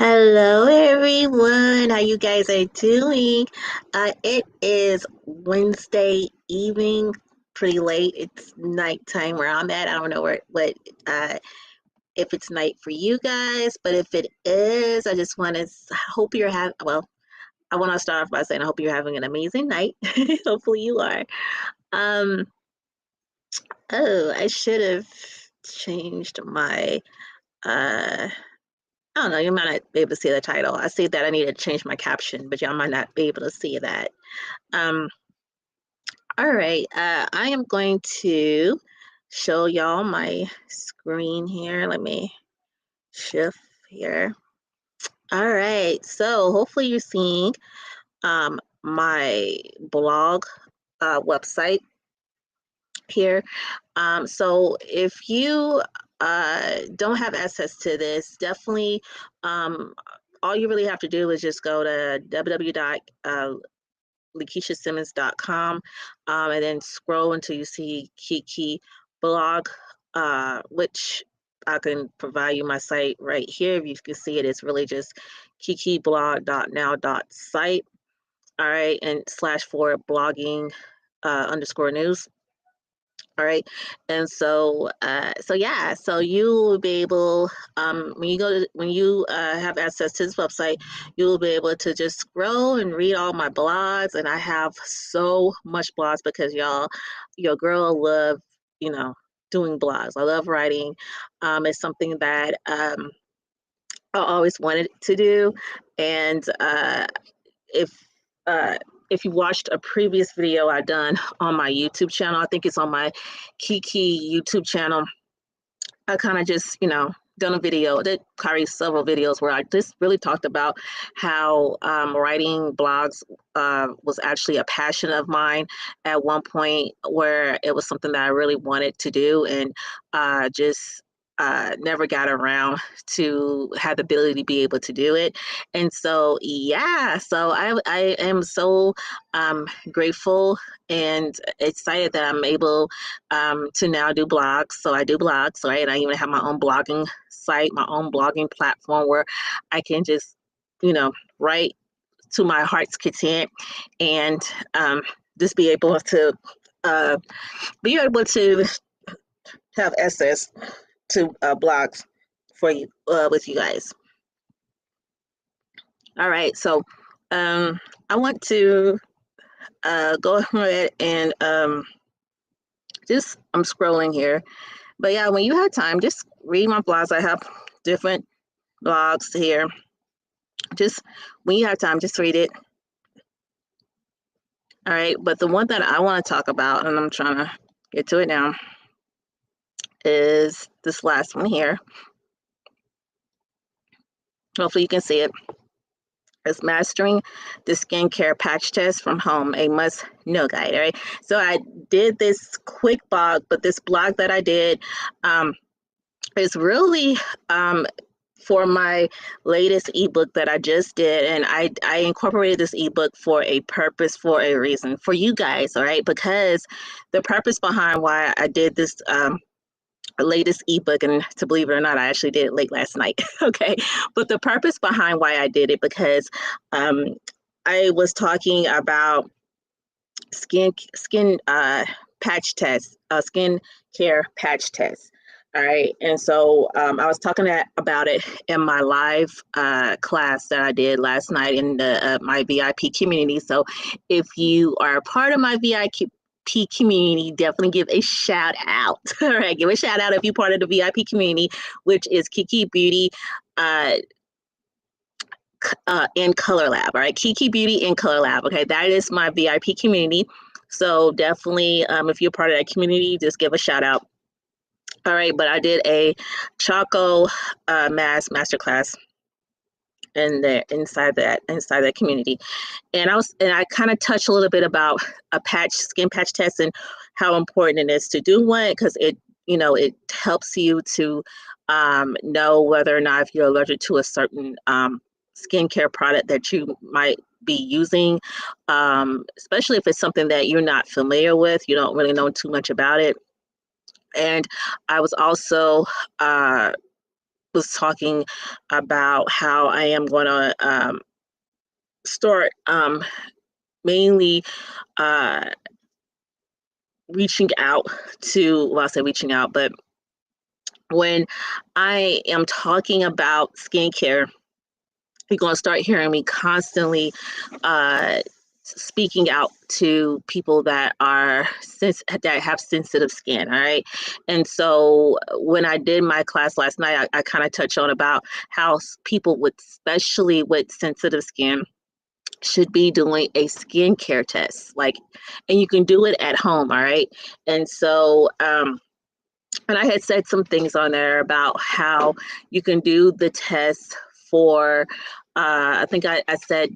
Hello everyone, how you guys are doing? It is Wednesday evening, pretty late. It's nighttime where I'm at. I don't know what if it's night for you guys, but if it is, I just want to hope you're having. Well, I want to start off by saying I hope you're having an amazing night. Hopefully you are. Um, oh, I should have changed my uh I don't know, you might not be able to see the title. I see that I need to change my caption, but y'all might not be able to see that. Um, all right, I am going to show y'all my screen here. Let me shift here. All right, so hopefully you're seeing my blog website here. So if you don't have access to this, definitely all you really have to do is just go to www.lakeishasimmons.com and then scroll until you see Kiki blog, which I can provide you my site right here. If you can see it, it's really just kikiblog.now.site. All right, and /forward blogging underscore news. All right. And so yeah, so you will be able, when you have access to this website, you will be able to just scroll and read all my blogs. And I have so much blogs because your girl love, you know, doing blogs. I love writing. It's something that I always wanted to do. And if uh, if you watched a previous video I done on my YouTube channel, I think it's on my Kiki YouTube channel. I kind of just, done a video, did probably several videos where I just really talked about how writing blogs was actually a passion of mine at one point where it was something that I really wanted to do and just never got around to have the ability to be able to do it. And so, yeah, so I am so grateful and excited that I'm able to now do blogs. So I do blogs, right? And I even have my own blogging site, my own blogging platform where I can just, write to my heart's content and just uh, be able to have access to blogs for you with you guys. All right, so I want to go ahead and just I'm scrolling here. But yeah, when you have time, just read my blogs. I have different blogs here. Just when you have time, just read it. All right. But the one that I want to talk about, and I'm trying to get to it now, is this last one here. Hopefully you can see it. It's Mastering the Skincare Patch Test from Home, a must-know guide. All right. So I did this quick blog, but this blog that I did is really for my latest ebook that I just did. And I incorporated this ebook for a purpose, for a reason, for you guys, all right? Because the purpose behind why I did this latest ebook, and to believe it or not, I actually did it late last night, okay? But the purpose behind why I did it, because I was talking about skin patch tests, skin care patch tests. All right. And so I was talking about it in my live class that I did last night in my VIP community. So if you are a part of my VIP community, definitely give a shout out. All right. Give a shout out if you're part of the VIP community, which is Kiki Beauty in Color Lab. All right. Kiki Beauty in Color Lab. Okay. That is my VIP community. So definitely, if you're part of that community, just give a shout out. All right, but I did a Choco masterclass in there inside that community, and I kind of touched a little bit about a skin patch test and how important it is to do one because it helps you to know whether or not if you're allergic to a certain skincare product that you might be using, especially if it's something that you're not familiar with, you don't really know too much about it. And I was also was talking about how I am going to start mainly uh, reaching out to, well, I say reaching out, but when I am talking about skincare, you're going to start hearing me constantly uh, speaking out to people that that have sensitive skin. All right. And so when I did my class last night, I kind of touched on about how people with, especially with sensitive skin, should be doing a skincare test. Like, and you can do it at home. All right. And so, and I had said some things on there about how you can do the test for, I think I said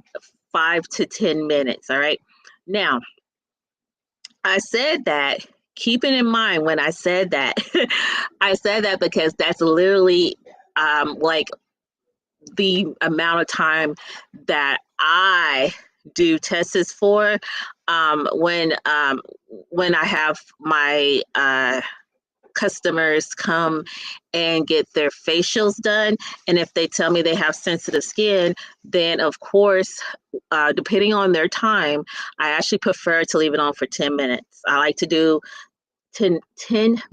5 to 10 minutes. All right. Now, I said that, keeping in mind when I said that, I said that because that's literally like the amount of time that I do tests for when I have my customers come and get their facials done. And if they tell me they have sensitive skin, then of course, depending on their time, I actually prefer to leave it on for 10 minutes. I like to do 10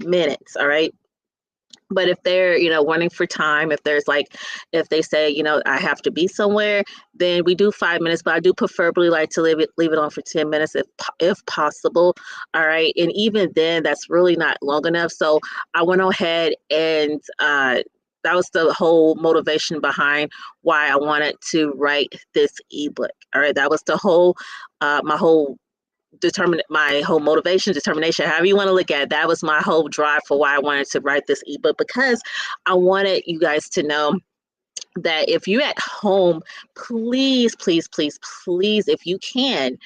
minutes. All right. But if they're, wanting for time, if there's like, if they say, I have to be somewhere, then we do 5 minutes. But I do preferably like to leave it on for 10 minutes if possible. All right, and even then, that's really not long enough. So I went ahead and that was the whole motivation behind why I wanted to write this ebook. All right, that was the whole my whole motivation, determination, however you want to look at it. That was my whole drive for why I wanted to write this ebook, because I wanted you guys to know that if you're at home, please, please, please, please, if you can,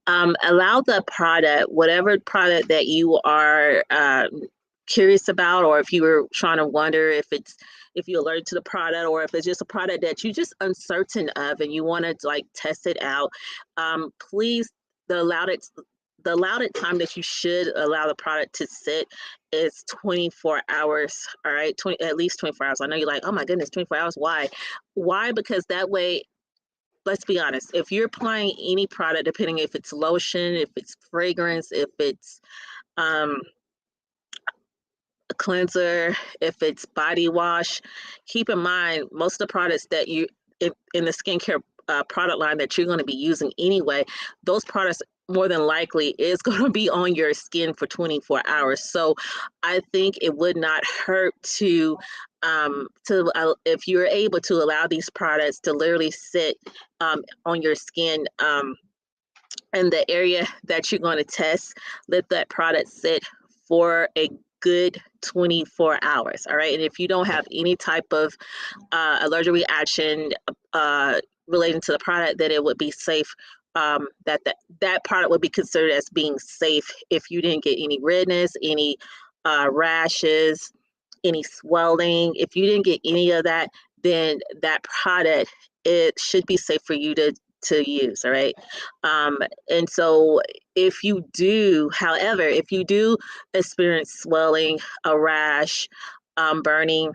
allow the product, whatever product that you are curious about, or if you were trying to wonder if you're allergic to the product, or if it's just a product that you're just uncertain of and you want to like test it out, please, the allowed it the allowed time that you should allow the product to sit is 24 hours. All right, at least 24 hours. I know you're like, oh my goodness, 24 hours. Why? Because that way, let's be honest, if you're applying any product, depending if it's lotion, if it's fragrance, if it's um, a cleanser, if it's body wash, keep in mind most of the products that in the skincare product line that you're going to be using anyway, those products more than likely is going to be on your skin for 24 hours. So I think it would not hurt if you're able to allow these products to literally sit on your skin, in the area that you're going to test, let that product sit for a good 24 hours. All right. And if you don't have any type of allergic reaction uh, relating to the product, then it would be safe. That product would be considered as being safe if you didn't get any redness, any rashes, any swelling. If you didn't get any of that, then that product, it should be safe for you to use. All right. um, and so if you do experience swelling, a rash, burning,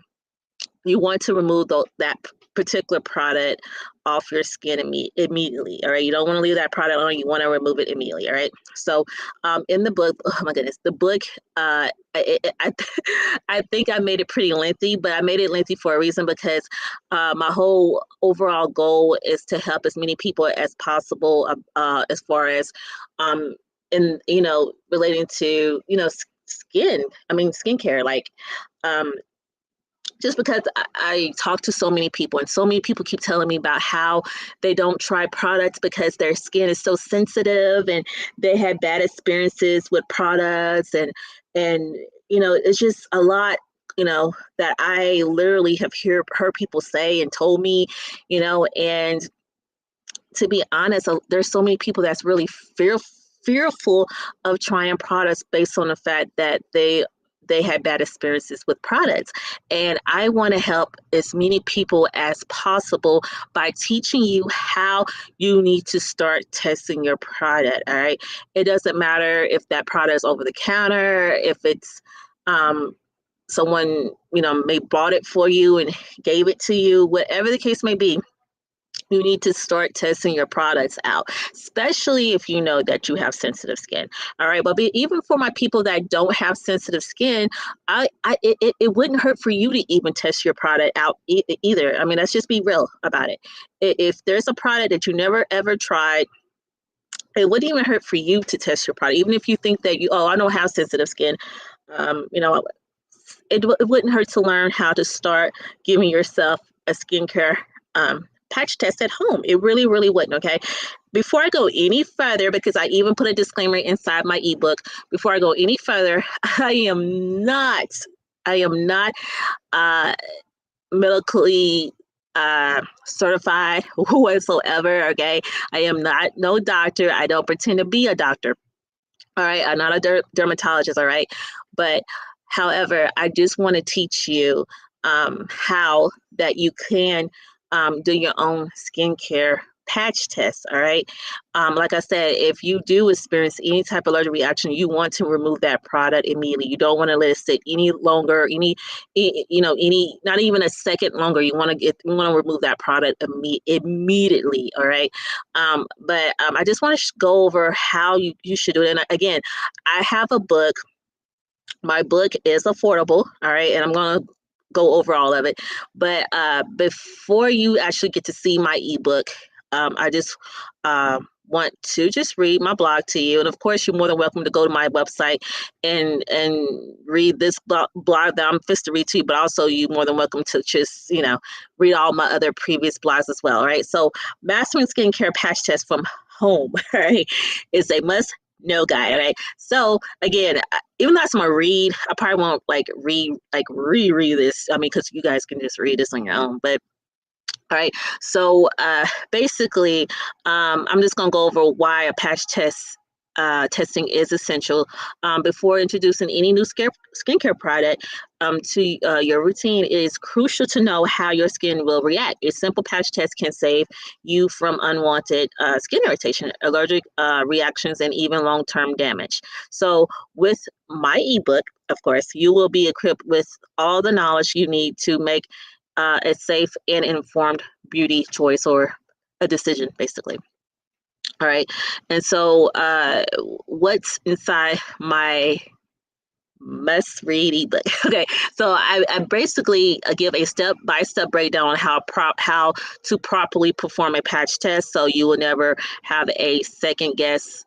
you want to remove that particular product off your skin immediately. All right, you don't want to leave that product on. You want to remove it immediately. All right. So, in the book, oh my goodness, the book, I I think I made it pretty lengthy, but I made it lengthy for a reason, because my whole overall goal is to help as many people as possible, as far as in relating to skin. I mean skincare, like. Um, just because I talk to so many people, and so many people keep telling me about how they don't try products because their skin is so sensitive and they had bad experiences with products, and it's just a lot, that I literally have heard people say and told me, and to be honest, there's so many people that's really fearful of trying products based on the fact that they had bad experiences with products. And I want to help as many people as possible by teaching you how you need to start testing your product. All right. It doesn't matter if that product is over the counter, if it's someone, may bought it for you and gave it to you, whatever the case may be. You need to start testing your products out, especially if you know that you have sensitive skin. All right, but even for my people that don't have sensitive skin, it wouldn't hurt for you to even test your product out either. I mean, let's just be real about it. If there's a product that you never ever tried, it wouldn't even hurt for you to test your product, even if you think that I don't have sensitive skin. You know, it wouldn't hurt to learn how to start giving yourself a skincare patch test at home. It really, really wouldn't. Okay. Before I go any further, because I even put a disclaimer inside my ebook, before I go any further, I am not uh, medically certified whatsoever. Okay. I am not no doctor. I don't pretend to be a doctor. All right. I'm not a dermatologist. All right. But however, I just want to teach you how that you can do your own skincare patch test. All right. Like I said, if you do experience any type of allergic reaction, you want to remove that product immediately. You don't want to let it sit any longer, not even a second longer. You want to remove that product immediately. All right. But I just want to go over how you should do it. And again, I have a book. My book is affordable, all right, and I'm going to go over all of it. But before you actually get to see my ebook, I just want to just read my blog to you. And of course, you're more than welcome to go to my website and read this blog that I'm fixed to read to you, but also you're more than welcome to just, read all my other previous blogs as well, all right? So Mastering Skincare Patch Test from Home, all right, is a must no guy, right? So again, even though I'm gonna read, I probably won't reread this. I mean, because you guys can just read this on your own. But all right, so basically, I'm just gonna go over why a patch testing is essential before introducing any new skincare product to your routine. It is crucial to know how your skin will react. A simple patch test can save you from unwanted skin irritation, allergic reactions, and even long-term damage. So with my ebook, of course, you will be equipped with all the knowledge you need to make a safe and informed beauty choice or a decision, basically. All right. And so what's inside my must read ebook? Okay. So I basically give a step-by-step breakdown on how to properly perform a patch test so you will never have a second guess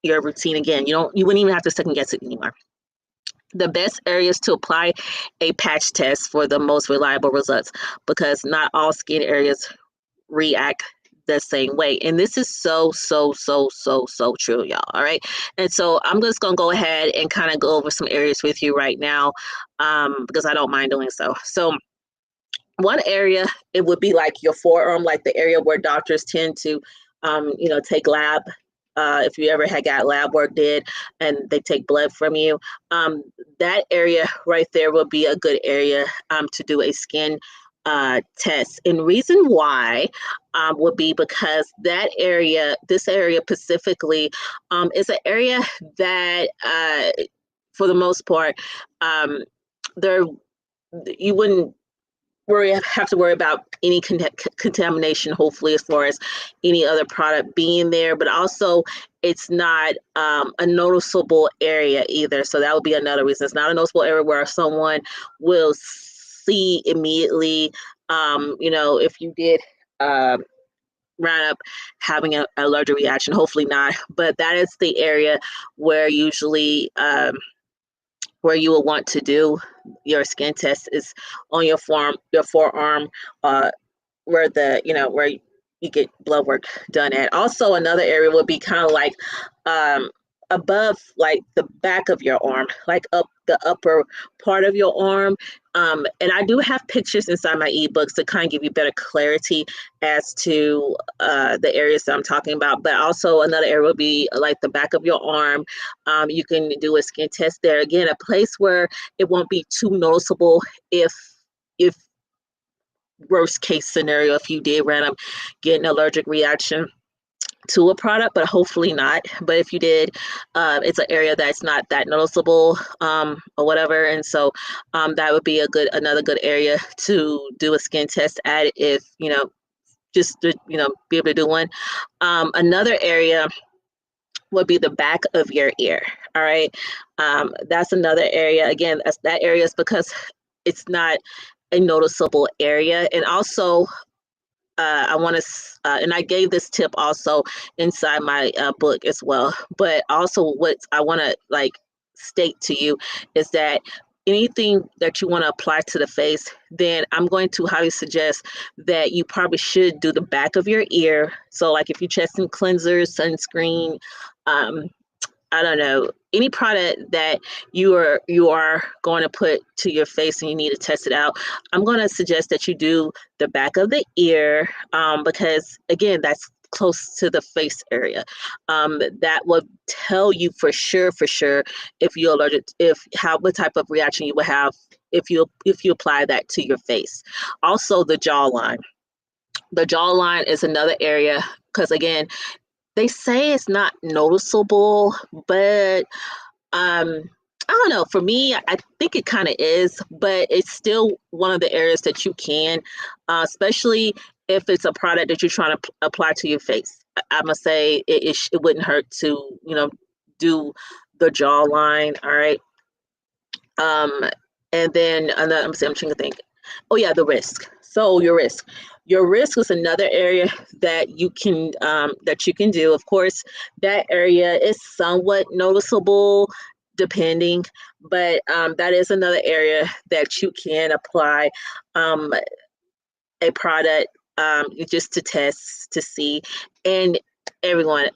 your routine again. You wouldn't even have to second guess it anymore. The best areas to apply a patch test for the most reliable results, because not all skin areas react the same way. And this is so true, y'all. All right. And so I'm just going to go ahead and kind of go over some areas with you right now because I don't mind doing so. So one area, it would be like your forearm, like the area where doctors tend to, take lab. If you ever had got lab work did and they take blood from you, that area right there will be a good area to do a skin test. And reason why would be because this area specifically, is an area that, for the most part, there you wouldn't have to worry about any contamination, hopefully, as far as any other product being there, but also it's not a noticeable area either. So that would be another reason. It's not a noticeable area where someone will see immediately, if you did round up having an allergic reaction, hopefully not, but that is the area where usually where you will want to do your skin test is on your forearm, where where you get blood work done at. Also, another area would be kind of like above, like the back of your arm, like up the upper part of your arm. And I do have pictures inside my ebooks to kind of give you better clarity as to the areas that I'm talking about. But also another area would be like the back of your arm. You can do a skin test there. Again, a place where it won't be too noticeable if worst case scenario, if you did get an allergic reaction. to a product, but hopefully not. But if you did, it's an area that's not that noticeable, or whatever. And so that would be another good area to do a skin test at, if just to be able to do one. Another area would be the back of your ear. All right, that's another area. Again, that area is because it's not a noticeable area. And also, I want to, and I gave this tip also inside my book as well. But also, what I want to state to you is that anything that you want to apply to the face, then I'm going to highly suggest that you probably should do the back of your ear. So, like if you're testing cleansers, sunscreen, um, I don't know, any product that you are going to put to your face and you need to test it out, I'm going to suggest that you do the back of the ear, because again, that's close to the face area. That will tell you for sure if you're allergic, what type of reaction you will have if you apply that to your face. Also, the jawline. The jawline is another area because again, they say it's not noticeable, but I don't know. For me, I think it kind of is, but it's still one of the areas that you can, especially if it's a product that you're trying to apply to your face. I must say it wouldn't hurt to do the jawline. All right. Um, and then another, I'm trying to think. Oh yeah, the risk. So your risk is another area that you can do. Of course, that area is somewhat noticeable, depending, but that is another area that you can apply um, a product, just to test to see. And everyone,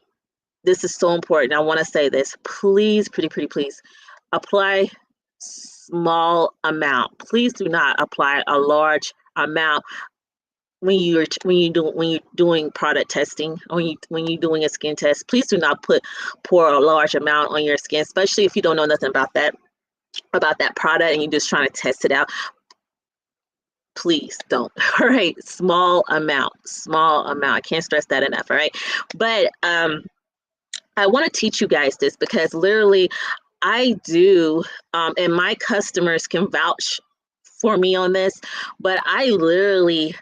this is so important. I want to say this. Please, pretty, pretty, please apply small amount. Please do not apply a large amount when you're doing product testing, or when you're doing a skin test. Please do not pour a large amount on your skin, especially if you don't know nothing about that product and you're just trying to test it out. Please don't. All right, small amount, small amount. I can't stress that enough. All right, but I want to teach you guys this because literally I do, and my customers can vouch for me on this, but I literally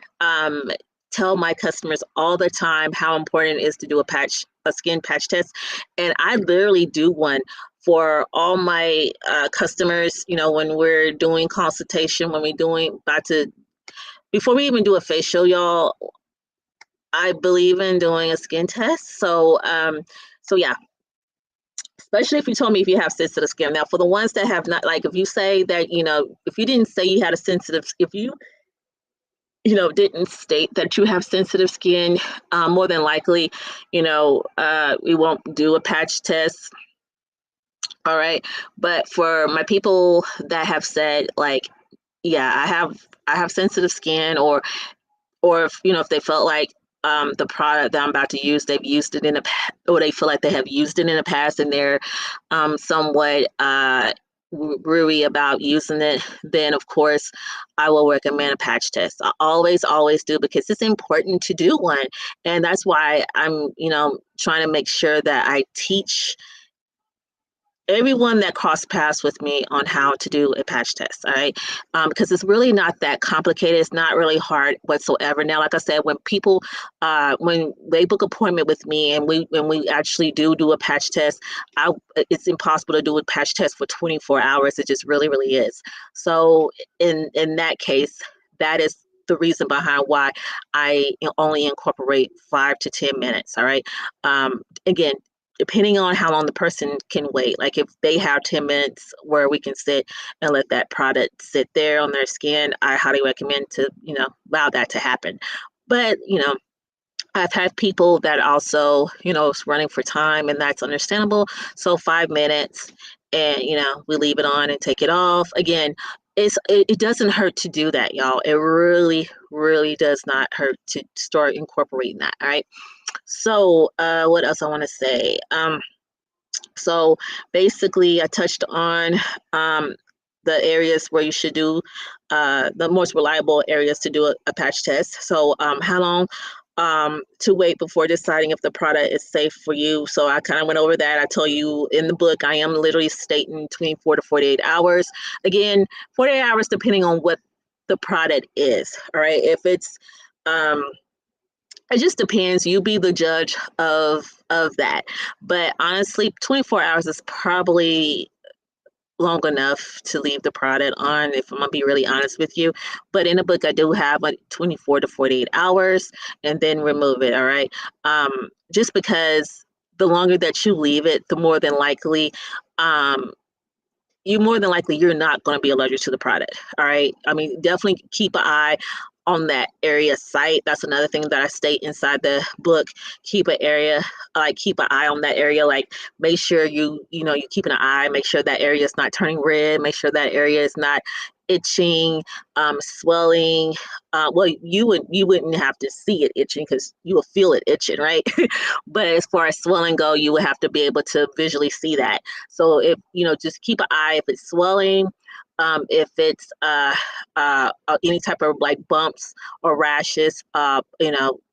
tell my customers all the time how important it is to do a skin patch test. And I literally do one for all my customers, when we're doing consultation, when we're before we even do a facial, y'all, I believe in doing a skin test. So yeah, especially if you told me if you have sensitive skin. Now, for the ones that have not, like if you say that, if you didn't say you had a sensitive, if didn't state that you have sensitive skin, more than likely, we won't do a patch test. All right. But for my people that have said like, yeah, I have sensitive skin, or if they felt like the product that I'm about to use, they've used it in the past, or they feel like they have used it in the past and they're somewhat weary about using it, then of course I will recommend a patch test. I always do, because it's important to do one. And that's why I'm trying to make sure that I teach everyone that cross paths with me on how to do a patch test. All right, because it's really not that complicated. It's not really hard whatsoever. Now, like I said, when they book appointment with me and we actually do a patch test, it's impossible to do a patch test for 24 hours. It just really, really is. So in that case, that is the reason behind why I only incorporate 5 to 10 minutes. All right. Again, depending on how long the person can wait. Like if they have 10 minutes where we can sit and let that product sit there on their skin, I highly recommend to, allow that to happen. But, I've had people that also, is running for time, and that's understandable. So 5 minutes, and, we leave it on and take it off. Again, it doesn't hurt to do that, y'all. It really, really does not hurt to start incorporating that. All right. So, what else I want to say? So basically, I touched on the areas where you should do the most reliable areas to do a patch test. So, how long to wait before deciding if the product is safe for you. So I kind of went over that. I told you in the book, I am literally stating 24 to 48 hours. Again, 48 hours depending on what the product is. All right. If it's, it just depends. You be the judge of that. But honestly, 24 hours is probably long enough to leave the product on, if I'm gonna be really honest with you. But in the book, I do have like 24 to 48 hours and then remove it. All right. Just because the longer that you leave it, the um, more than likely you're not going to be allergic to the product. All right. I mean, definitely keep an eye on that area site. That's another thing that I state inside the book. Keep an area, like keep an eye on that area. Like make sure you keeping an eye, make sure that area is not turning red, make sure that area is not itching, swelling. Well, you wouldn't have to see it itching because you will feel it itching, right? But as far as swelling go, you would have to be able to visually see that. So if just keep an eye if it's swelling, if it's any type of like bumps or rashes,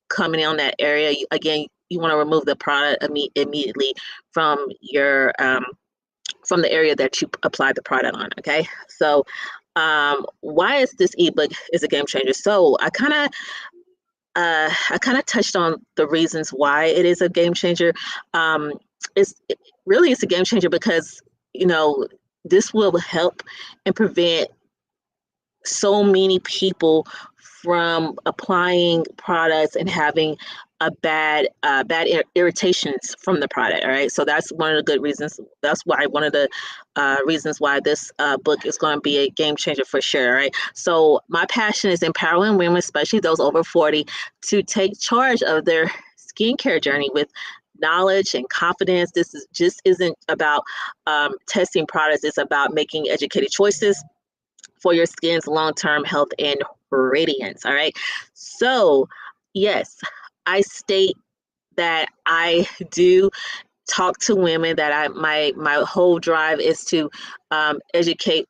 coming on that area. Again, you want to remove the product immediately from your from the area that you apply the product on. Okay, so why is this ebook is a game changer? So I kind of touched on the reasons why it is a game changer. Um, it's a game changer because you know this will help and prevent so many people from applying products and having a bad irritations from the product. All right, so that's one of the good reasons. That's why one of the reasons why this book is going to be a game changer for sure. All right, so my passion is empowering women, especially those over 40, to take charge of their skincare journey with knowledge and confidence. This is just isn't about testing products. It's about making educated choices for your skin's long-term health and radiance. All right. So, yes, I state that I do talk to women that my whole drive is to educate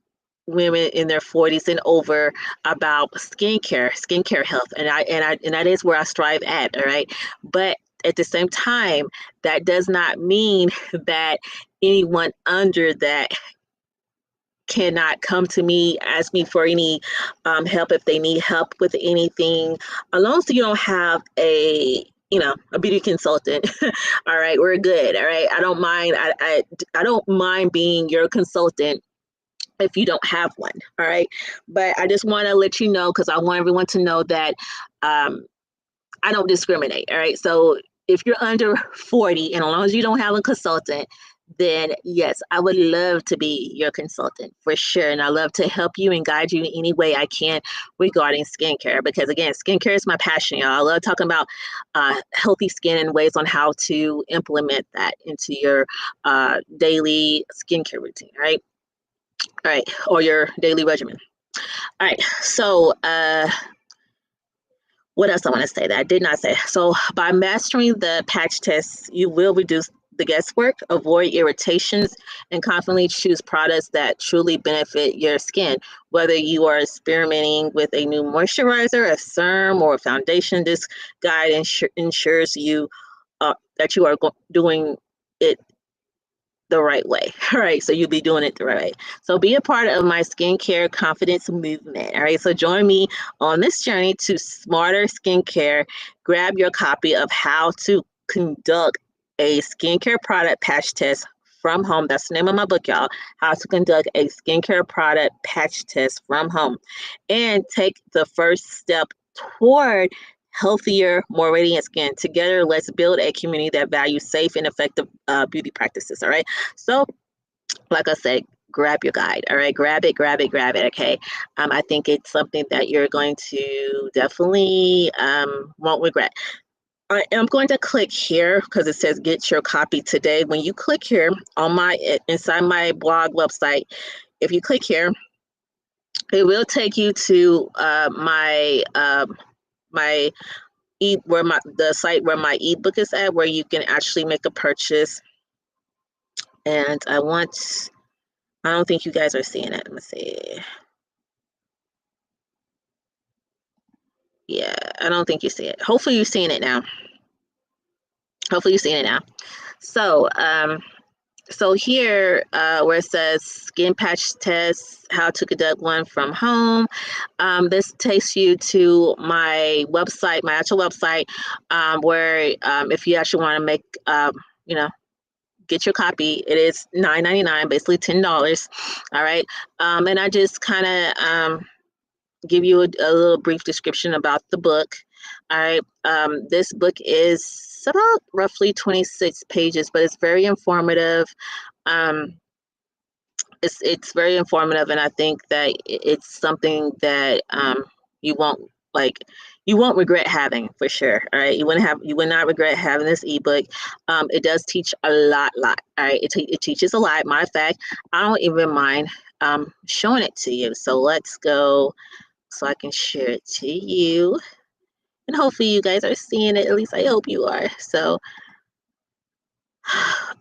women in their 40s and over about skincare health, and that is where I strive at. All right. But at the same time, that does not mean that anyone under that cannot come to me, ask me for any help if they need help with anything, as long as you don't have a beauty consultant. All right, we're good. All right, I don't mind. I don't mind being your consultant if you don't have one. All right, but I just want to let you know because I want everyone to know that um, I don't discriminate. All right. So if you're under 40 and as long as you don't have a consultant, then yes, I would love to be your consultant for sure. And I love to help you and guide you in any way I can regarding skincare. Because again, skincare is my passion, y'all. I love talking about healthy skin and ways on how to implement that into your daily skincare routine, right? All right. Or your daily regimen. All right. So, what else I want to say that I did not say? So, by mastering the patch test, you will reduce the guesswork, avoid irritations, and confidently choose products that truly benefit your skin. Whether you are experimenting with a new moisturizer, a serum, or a foundation, this guide ensures that you are doing it the right way. All right. So you'll be doing it the right way. So be a part of my skincare confidence movement. All right. So join me on this journey to smarter skincare. Grab your copy of How to Conduct a Skincare Product Patch Test from Home. That's the name of my book, y'all. How to Conduct a Skincare Product Patch Test from Home. And take the first step toward healthier, more radiant skin. Together, let's build a community that values safe and effective beauty practices. All right. So, like I said, grab your guide. All right. Grab it, grab it, grab it. Okay. I think it's something that you're going to definitely won't regret. I am going to click here because it says get your copy today. When you click here on inside my blog website, if you click here, it will take you to my where the site where my ebook is at, where you can actually make a purchase. And I don't think you guys are seeing it. Let me see. Yeah, I don't think you see it. Hopefully you've seen it now. Hopefully you've seen it now. So, so here, where it says skin patch test, how to conduct one from home, this takes you to my website, my actual website, where if you actually want to make, you know, get your copy, it is $9.99, basically $10. All right, and I just kind of give you a little brief description about the book. All right, this book is about roughly 26 pages, but it's very informative. Um, it's very informative, and I think that it's something that you won't like you won't regret having for sure. All right, you would not regret having this ebook. It does teach a lot. All right, it teaches a lot. Matter of fact, I don't even mind showing it to you. So let's go so I can share it to you, and hopefully you guys are seeing it. At least I hope you are. So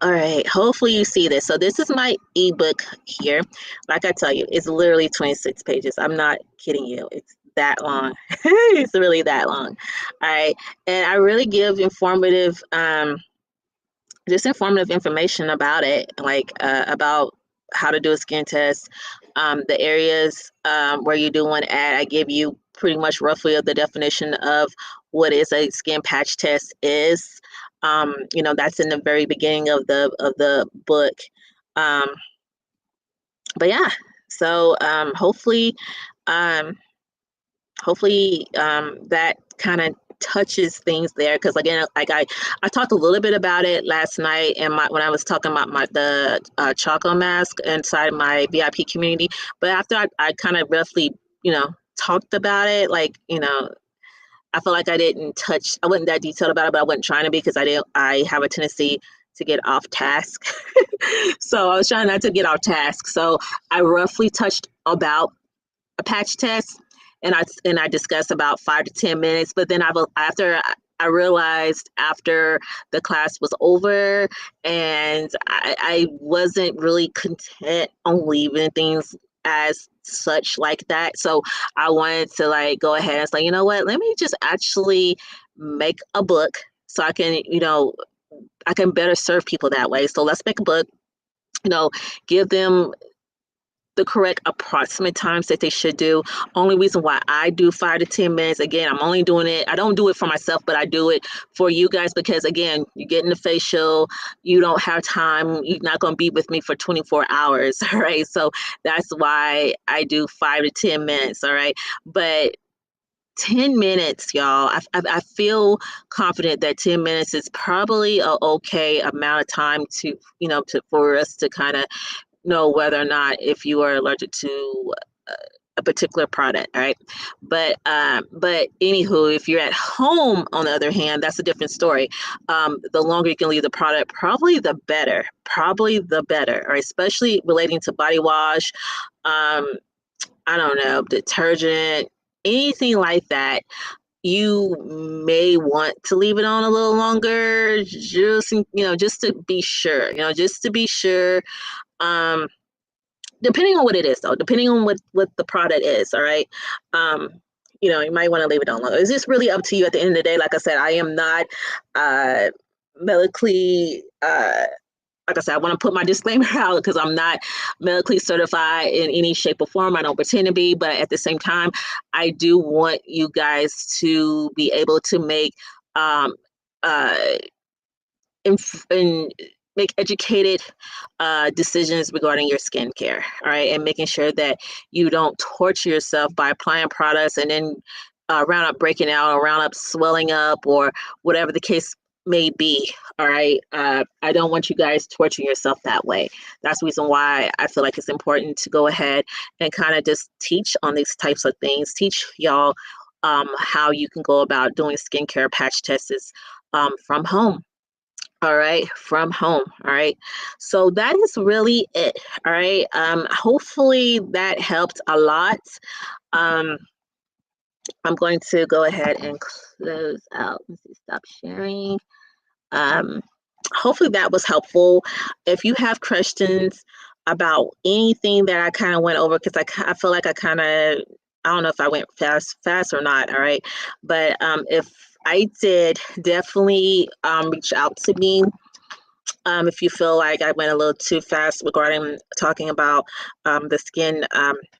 all right, hopefully you see this. So this is my ebook here. Like I tell you, it's literally 26 pages. I'm not kidding you. It's that long. It's really that long. All right. And I really give informative just informative information about it, like about how to do a skin test, the areas where you do one at. I give you pretty much roughly of the definition of what is a skin patch test is. You know, that's in the very beginning of the book. Um, but yeah, so um, hopefully that kind of touches things there, because again, like I talked a little bit about it last night and when I was talking about the chocolate mask inside my VIP community. But after I kind of roughly, you know, talked about it, like, you know, I feel like I wasn't that detailed about it, but I wasn't trying to be, because I have a tendency to get off task. So I was trying not to get off task, so I roughly touched about a patch test, and I discussed about 5 to 10 minutes. But then after I realized after the class was over, and I wasn't really content on leaving things as such like that. So I wanted to like go ahead and say, you know what, let me just actually make a book so I can, you know, I can better serve people that way. So let's make a book, you know, give them the correct approximate times that they should do. Only reason why I do 5 to 10 minutes, again, I'm only doing it, I don't do it for myself, but I do it for you guys, because again, you're getting the facial, you don't have time, you're not going to be with me for 24 hours, all right? So that's why I do 5 to 10 minutes, all right? But 10 minutes, y'all, I feel confident that 10 minutes is probably a okay amount of time to, you know, for us to kind of know whether or not if you are allergic to a particular product, all right? But anywho, if you're at home, on the other hand, that's a different story. The longer you can leave the product, probably the better. Probably the better, or especially relating to body wash, um, I don't know, detergent, anything like that. You may want to leave it on a little longer, just, you know, just to be sure. You know, just to be sure. Um, Depending on what it is, though, depending on what the product is, all right? Um, you know, you might want to leave it on longer. It's just really up to you at the end of the day. Like I said, I am not uh, medically, like I said, I want to put my disclaimer out, because I'm not medically certified in any shape or form. I don't pretend to be, but at the same time, I do want you guys to be able to make um, uh, and make educated decisions regarding your skincare, all right? And making sure that you don't torture yourself by applying products and then round up breaking out, or round up swelling up, or whatever the case may be, all right? I don't want you guys torturing yourself that way. That's the reason why I feel like it's important to go ahead and kind of just teach on these types of things, teach y'all how you can go about doing skincare patch tests from home. All right, from home. All right. So that is really it. All right. Hopefully that helped a lot. Um, I'm going to go ahead and close out. Let's see, stop sharing. Um, Hopefully that was helpful. If you have questions about anything that I kind of went over, because I feel like I kind of I don't know if I went fast or not, all right? But if I did, definitely reach out to me if you feel like I went a little too fast regarding talking about the skin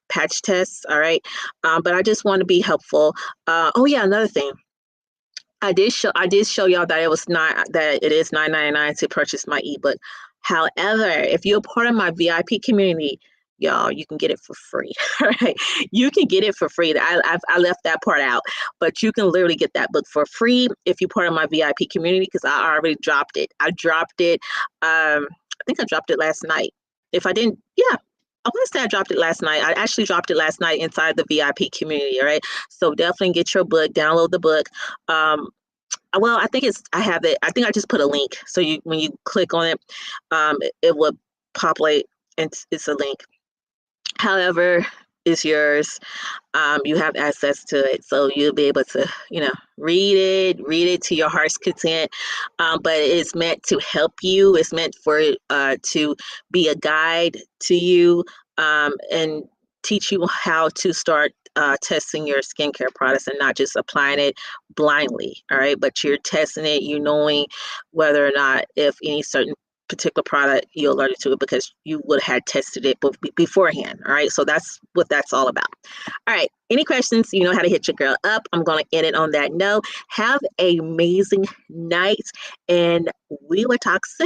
patch test, all right? But I just want to be helpful. Oh yeah, another thing. I did show y'all that it is $9.99 to purchase my ebook. However, if you're part of my VIP community, y'all, you can get it for free. All right, you can get it for free. I left that part out, but you can literally get that book for free if you're part of my VIP community because I already dropped it. I dropped it. I think I dropped it last night. If I didn't, yeah. I want to say I dropped it last night. I actually dropped it last night inside the VIP community. All right. So definitely get your book, download the book. Well, I have it. I think I just put a link. So when you click on it, it will populate and it's a link. However, it's yours. You have access to it, so you'll be able to, read it to your heart's content. But it's meant to help you. It's meant for to be a guide to you and teach you how to start testing your skincare products and not just applying it blindly. All right, but you're testing it, you knowing whether or not if any certain particular product you're allergic to it because you would have tested it beforehand. All right, so that's what that's all about. All right. Any questions? You know how to hit your girl up. I'm going to end it on that note. Have an amazing night, and we will talk soon.